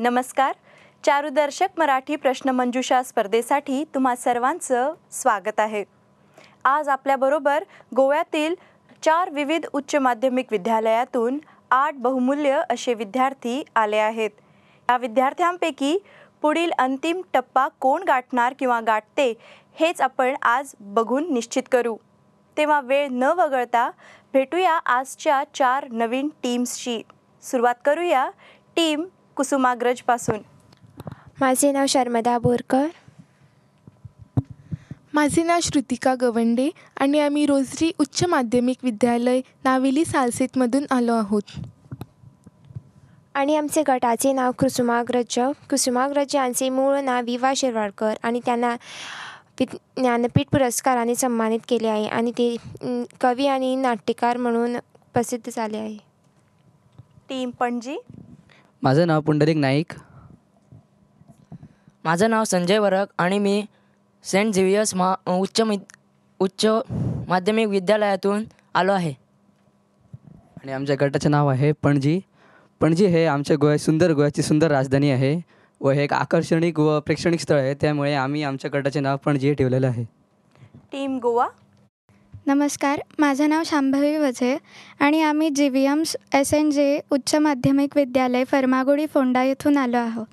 नमस्कार. चारुदर्शक मराठी प्रश्नमंजुषा स्पर्धेसाठी तुम्हा सर्वांचं स्वागत आहे. आज आपल्याबरोबर गोव्यातील 4 विविध उच्च माध्यमिक विद्यालयातून 8 बहुमूल्य असे विद्यार्थी आले आहेत. या विद्यार्थ्यांपैकी पुढील अंतिम टप्पा कोण गाठणार किंवा गाठते हेच आपण आज बघून निश्चित करू. तेव्हा वेळ न वगळता भेटूया आजच्या 4 नवीन टीम्सची. सुरुवात करूया टीम कुसुमाग्रजपासून. माझे नाव शर्मदा बोरकर. माझे नाव श्रुतिका गवंडे आणि आम्ही रोजरी उच्च माध्यमिक विद्यालय नावेली सालसेतमधून आलो आहोत. आणि आमचे गटाचे नाव कुसुमाग्रज. कुसुमाग्रज यांचे मूळ नाव विवा शिरवाडकर आणि त्यांना ज्ञानपीठ पुरस्काराने सन्मानित केले आहे आणि ते कवी आणि नाट्यकार म्हणून प्रसिद्ध झाले आहे. टीम पणजी. माझं नाव पुंडलिक नाईक. माझं नाव संजय वरक आणि मी सेंट झेवियर्स उच्च माध्यमिक विद्यालयातून आलो आहे. आणि आमच्या गटाचे नाव आहे पणजी. पणजी हे आमच्या गोव्याची सुंदर राजधानी आहे व हे एक आकर्षणिक व प्रेक्षणिक स्थळ आहे, त्यामुळे आम्ही आमच्या गटाचे नाव पणजी ठेवलेलं आहे. टीम गोवा. नमस्कार. माझं नाव शांभवी वझे आणि आम्ही GVM SNJ उच्च माध्यमिक विद्यालय फर्मागुडी फोंडा येथून आलो आहोत.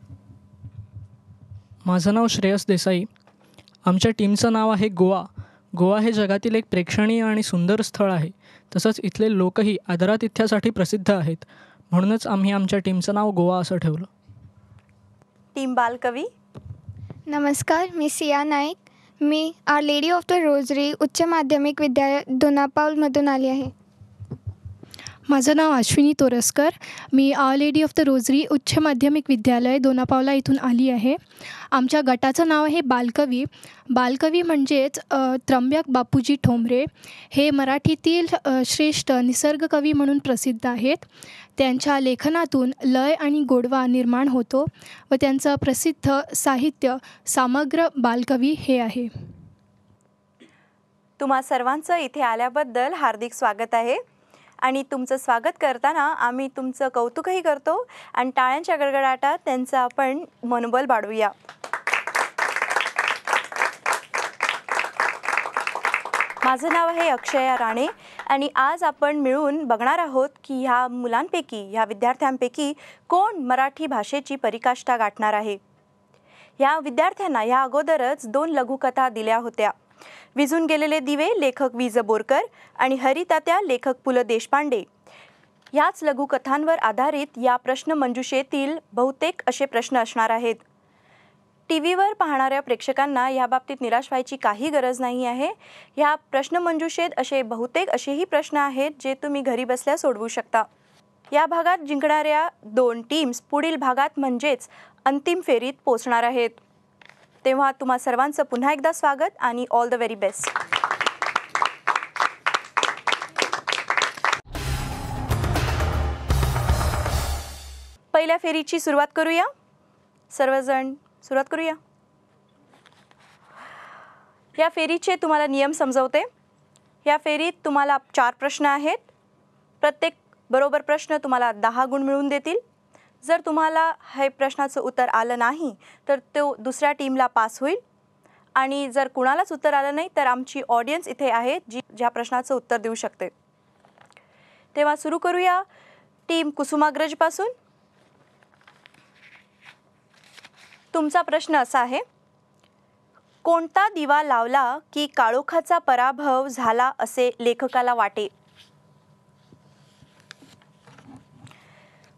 माझं नाव श्रेयस देसाई. आमच्या टीमचं नाव आहे गोवा. गोवा हे जगातील एक प्रेक्षणीय आणि सुंदर स्थळ आहे. तसंच इथले लोकही आदरातिथ्यासाठी प्रसिद्ध आहेत. म्हणूनच आम्ही आमच्या टीमचं नाव गोवा असं ठेवलं. टीम बालकवी. नमस्कार. मी सिया नाईक. मी our lady of the rosary उच्च माध्यमिक विद्यालय दोनापावलमधून आली आहे. माझं नाव अश्विनी तोरसकर. मी our lady of the rosary उच्च माध्यमिक विद्यालय दोनापावला इथून आली आहे. आमच्या गटाचं नाव आहे बालकवी. बालकवी म्हणजेच त्र्यंबक बापूजी ठोंबरे हे मराठीतील श्रेष्ठ निसर्गकवी म्हणून प्रसिद्ध आहेत. त्यांच्या लेखनातून लय आणि गोडवा निर्माण होतो व त्यांचं प्रसिद्ध साहित्य समग्र बालकवी हे आहे. तुम्हा सर्वांचं इथे आल्याबद्दल हार्दिक स्वागत आहे. आणि तुमचं स्वागत करताना आम्ही तुमचं कौतुकही करतो आणि टाळ्यांच्या गडगडाटात त्यांचं आपण मनोबल वाढवूया. माझं नाव आहे अक्षया राणे आणि आज आपण मिळून बघणार आहोत की ह्या विद्यार्थ्यांपैकी कोण मराठी भाषेची पराकाष्ठा गाठणार आहे. ह्या विद्यार्थ्यांना ह्या अगोदरच 2 लघुकथा दिल्या होत्या. विझून गेलेले दिवे लेखक वि. ज. बोरकर आणि हरितात्या लेखक पु. ल. देशपांडे. याच लघुकथांवर आधारित या प्रश्नमंजुषेतील बहुतेक असे प्रश्न असणार आहेत. TV वर पाहणाऱ्या प्रेक्षकांना याबाबतीत निराश व्हायची काही गरज नाही आहे. ह्या प्रश्नमंजुषेत बहुतेक असेही प्रश्न आहेत जे तुम्ही घरी बसल्या सोडवू शकता. या भागात जिंकणाऱ्या 2 टीम्स पुढील भागात म्हणजेच अंतिम फेरीत पोहोचणार आहेत. तेव्हा तुम्हा सर्वांचं पुन्हा एकदा स्वागत आणि ऑल द व्हेरी बेस्ट. पहिल्या फेरीची सुरुवात करूया. सर्वजण सुरुवात करूया. या फेरीचे तुम्हाला नियम समजवते. या फेरीत तुम्हाला 4 प्रश्न आहेत. प्रत्येक बरोबर प्रश्न तुम्हाला 10 गुण मिळवून देतील. जर तुम्हाला हे प्रश्नाचं उत्तर आलं नाही तर तो दुसऱ्या टीमला पास होईल आणि जर कुणालाच उत्तर आलं नाही तर आमची ऑडियन्स इथे आहे जी ज्या प्रश्नाचं उत्तर देऊ शकते. तेव्हा सुरू करूया टीम कुसुमाग्रजपासून. तुमचा प्रश्न असा आहे, कोणता दिवा लावला की काळोखाचा पराभव झाला असे लेखकाला वाटे.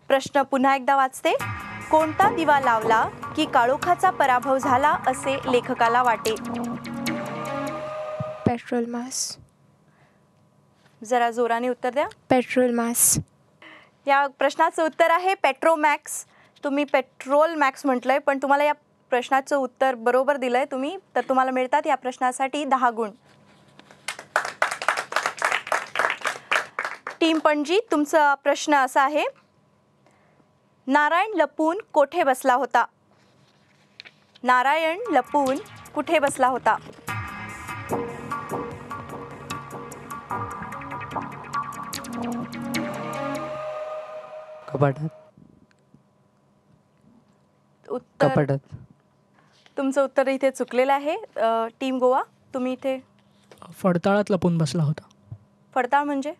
प्रश्न पुन्हा एकदा वाचते. कोणता दिवा लावला की काळोखाचा पराभव झाला असे लेखकाला वाटे. पेट्रोल मास. जरा जोराने उत्तर द्या. पेट्रोल मास. या प्रश्नाचं उत्तर आहे पेट्रोमॅक्स. तुम्ही पेट्रोल मॅक्स म्हटलंय पण तुम्हाला या प्रश्नाचं उत्तर बरोबर दिलंय तुम्ही, तर तुम्हाला मिळतात या प्रश्नासाठी 10 गुण. टीम पणजी, तुमचा प्रश्न असा आहे, नारायण लपून कोठे बसला होता. नारायण लपून कुठे बसला होता. कपाटात. उत्तर कपाटात. तुमचं उत्तर इथे चुकलेलं आहे. टीम गोवा, तुम्ही इथे फडताळात लपून बसला होता. फडताळ म्हणजे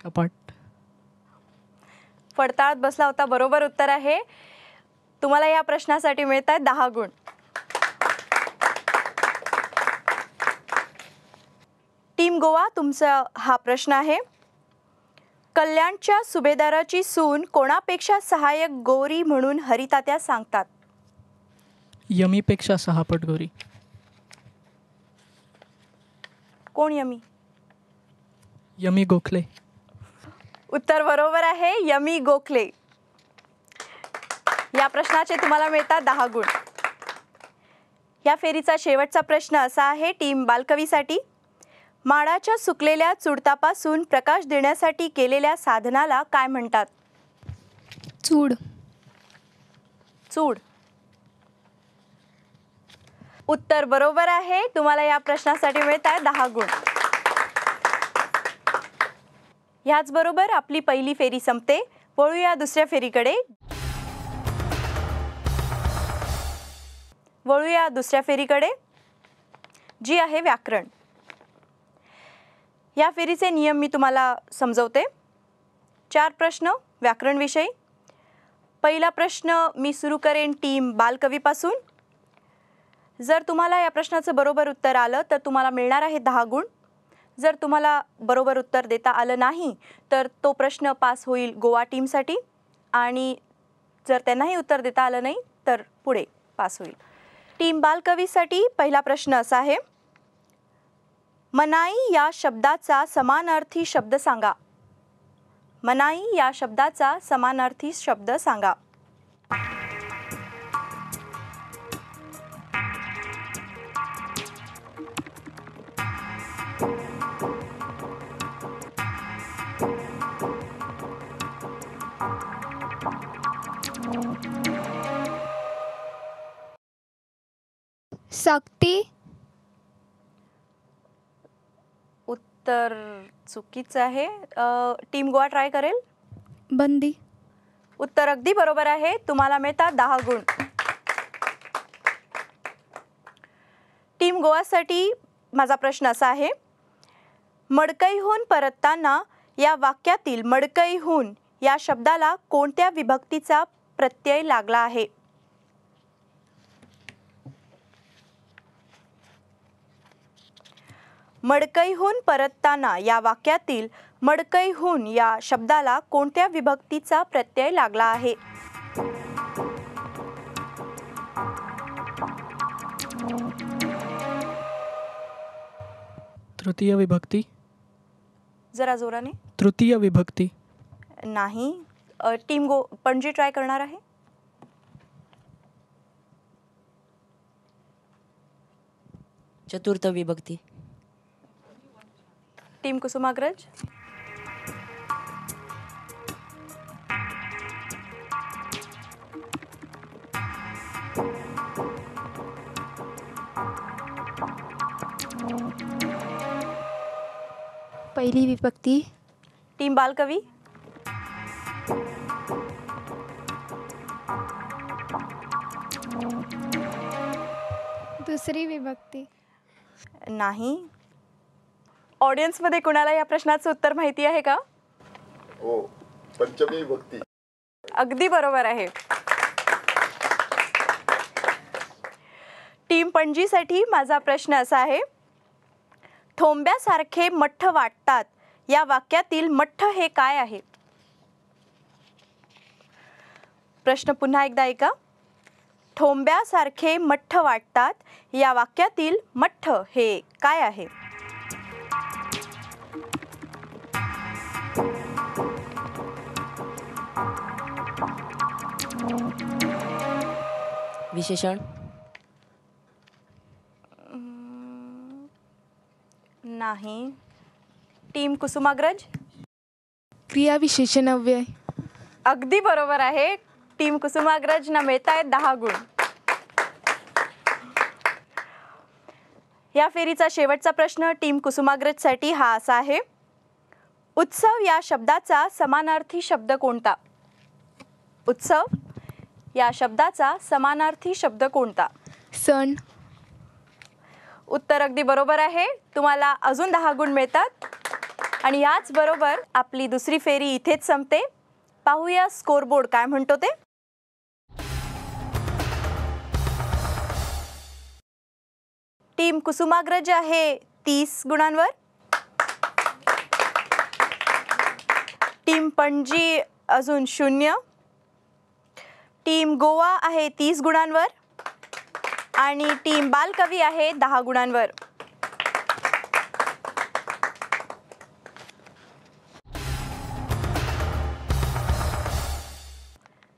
कपाट. फडताळात बसला होता, बरोबर उत्तर आहे. तुम्हाला या प्रश्नासाठी मिळत आहेत 10 गुण. टीम गोवा, तुमचा हा प्रश्न आहे. कल्याणच्या सुभेदाराची सून कोणापेक्षा सहाय्यक गोरी म्हणून हरितात्या सांगतात? यमीपेक्षा 6 पट गोरी. कोण यमी? यमी गोखले. उत्तर बरोबर आहे, यमी गोखले. या प्रश्नाचे तुम्हाला मिळतात 10 गुण. या फेरीचा शेवटचा प्रश्न असा आहे टीम बालकवीसाठी. माडाच्या सुकलेल्या चुडतापासून प्रकाश देण्यासाठी केलेल्या साधनाला काय म्हणतात? चूड. चूड. उत्तर बरोबर आहे. तुम्हाला या प्रश्नासाठी मिळत आहे 10 गुण. ह्याचबरोबर आपली पहिली फेरी संपते. वळूया दुसऱ्या फेरीकडे. जी आहे व्याकरण. या फेरीचे नियम मी तुम्हाला समजवते. 4 प्रश्न व्याकरणविषयी. पहिला प्रश्न मी सुरू करेन टीम बालकवीपासून. जर तुम्हाला या प्रश्नाचं बरोबर उत्तर आलं तर तुम्हाला मिळणार आहे 10 गुण. जर तुम्हाला बरोबर उत्तर देता आलं नाही तर तो प्रश्न पास होईल गोवा टीमसाठी, आणि जर त्यांनाही उत्तर देता आलं नाही तर पुढे पास होईल. टीम बालकवीसाठी पहिला प्रश्न असा आहे. मनाई या शब्दाचा समानार्थी शब्द सांगा. मनाई या शब्दाचा समानार्थी शब्द सांगा. सक्ती. उत्तर चुकीचं आहे. टीम गोवा ट्राय करेल. बंदी. उत्तर अगदी बरोबर आहे. तुम्हाला मिळतात 10 गुण. टीम गोवासाठी माझा प्रश्न असा आहे. मडकईहून परतताना या वाक्यातील मडकईहून या शब्दाला कोणत्या विभक्तीचा प्रत्यय लागला आहे? मडकईहून परतताना या वाक्यातील मडकईहून या शब्दाला कोणत्या विभक्तीचा प्रत्यय लागला आहे? तृतीय विभक्ती. जरा जोराने. तृतीय विभक्ती. नाही. टीम पणजी ट्राय करणार आहे. चतुर्थ विभक्ती. टीम कुसुमाग्रज. पहिली विभक्ती. टीम बालकवी. दुसरी विभक्ती. नाही. ऑडियन्समध्ये कुणाला या प्रश्नाचं उत्तर माहिती आहे का? हो, पंचमी विभक्ती. अगदी बरोबर आहे. टीम पणजीसाठी माझा प्रश्न असा आहे. ठोंब्यासारखे मठ्ठ वाटतात या वाक्यातील मठ्ठ हे काय आहे? प्रश्न पुन्हा एकदा ऐका. ठोंब्यासारखे मठ्ठ वाटतात या वाक्यातील मठ्ठ हे काय आहे? विशेषण. नाही. टीम कुसुमाग्रज. क्रियाविशेषण अव्यय. अगदी बरोबर आहे. टीम कुसुमाग्रजना मिळत आहेत 10 गुण. या फेरीचा शेवटचा प्रश्न टीम कुसुमाग्रजसाठी हा असा आहे. उत्सव या शब्दाचा समानार्थी शब्द कोणता? उत्सव या शब्दाचा समानार्थी शब्द कोणता? सण. उत्तर अगदी बरोबर आहे. तुम्हाला अजून 10 गुण मिळतात. आणि याच बरोबर आपली दुसरी फेरी इथेच संपते. पाहूया स्कोरबोर्ड काय म्हणतो ते. टीम कुसुमाग्रज आहे 30 गुणांवर. टीम पणजी अजून 0. टीम गोवा आहे 30 गुणांवर आणि टीम बालकवी आहे 10 गुणांवर.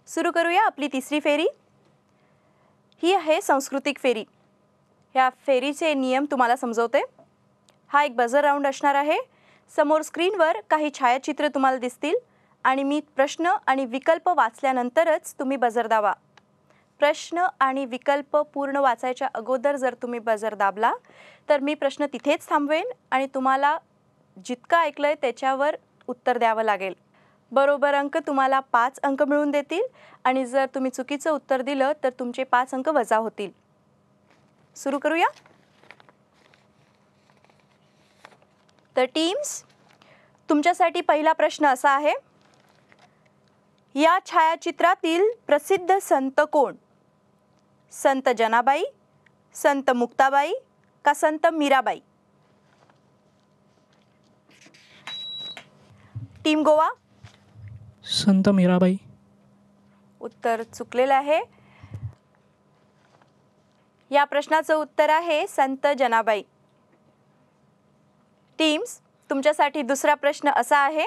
सुरू करूया आपली तिसरी फेरी. ही आहे सांस्कृतिक फेरी. ह्या फेरीचे नियम तुम्हाला समजवते. हा एक बझर राऊंड असणार आहे. समोर स्क्रीनवर काही छायाचित्र तुम्हाला दिसतील आणि मी प्रश्न आणि विकल्प वाचल्यानंतरच तुम्ही बझर दाबा. प्रश्न आणि विकल्प पूर्ण वाचायच्या अगोदर जर तुम्ही बझर दाबला तर मी प्रश्न तिथेच थांबवेन आणि तुम्हाला जितकं ऐकलंय त्याच्यावर उत्तर द्यावं लागेल. बरोबर अंक तुम्हाला 5 अंक मिळून देतील आणि जर तुम्ही चुकीचं उत्तर दिलं तर तुमचे 5 अंक वजा होतील. सुरू करूया. तर टीम्स, तुमच्यासाठी पहिला प्रश्न असा आहे. या छायाचित्रातील प्रसिद्ध संत कोण? संत जनाबाई, संत मुक्ताबाई का संत मीराबाई? टीम गोवा. संत मीराबाई. उत्तर चुकलेलं आहे. या प्रश्नाचं उत्तर आहे संत जनाबाई. टीम्स, तुमच्यासाठी दुसरा प्रश्न असा आहे.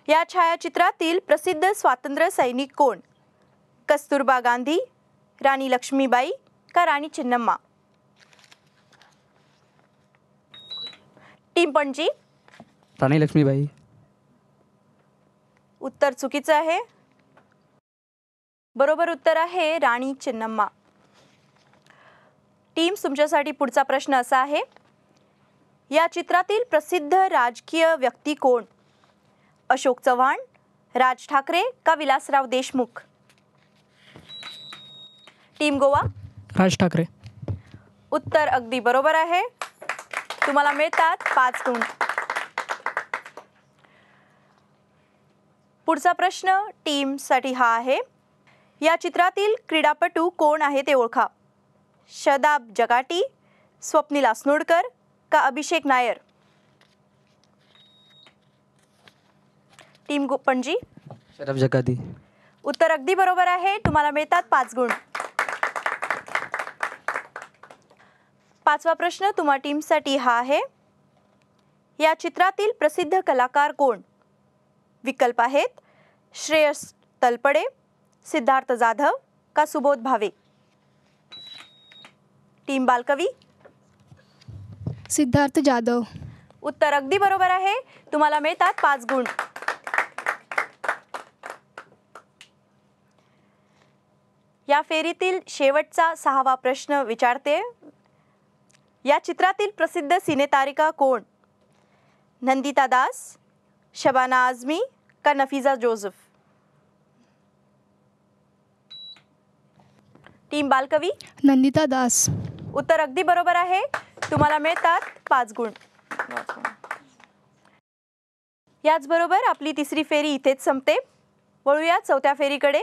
या छायाचित्रातील प्रसिद्ध स्वातंत्र्य सैनिक कोण? कस्तुरबा गांधी, राणी लक्ष्मीबाई का राणी चिन्नम्मा? टीम पणजी. राणी लक्ष्मीबाई. उत्तर चुकीचं आहे. बरोबर उत्तर आहे राणी चिन्नम्मा. टीम्स, तुमच्यासाठी पुढचा प्रश्न असा आहे. या चित्रातील प्रसिद्ध राजकीय व्यक्ती कोण? अशोक चव्हाण, राज ठाकरे का विलासराव देशमुख? टीम गोवा. राज ठाकरे. उत्तर अगदी बरोबर आहे. तुम्हाला मिळतात 5 गुण. पुढचा प्रश्न टीमसाठी हा आहे. या चित्रातील क्रीडापटू कोण आहे ते ओळखा. शदाब जगाटी, स्वप्नील अस्नोडकर का अभिषेक नायर? टीम पणजी. शदाब जगाटी. उत्तर अगदी बरोबर आहे. तुम्हाला मिळतात 5 गुण. पाचवा प्रश्न तुम्हा टीमसाठी हा आहे. या चित्रातील प्रसिद्ध कलाकार कोण? विकल्प आहेत श्रेयस तलपडे, सिद्धार्थ जाधव का सुबोध भावे? टीम बालकवी. सिद्धार्थ जाधव. उत्तर अगदी बरोबर आहे. तुम्हाला मिळतात 5 गुण. या फेरीतील शेवटचा 6वा प्रश्न विचारते. या चित्रातील प्रसिद्ध सिनेतारिका कोण? नंदिता दास, शबाना आझमी का नफीजा जोसेफ? टीम बालकवी. नंदिता दास. उत्तर अगदी बरोबर आहे. तुम्हाला मिळतात 5 गुण. याचबरोबर आपली तिसरी फेरी इथेच संपते. वळूया चौथ्या फेरीकडे.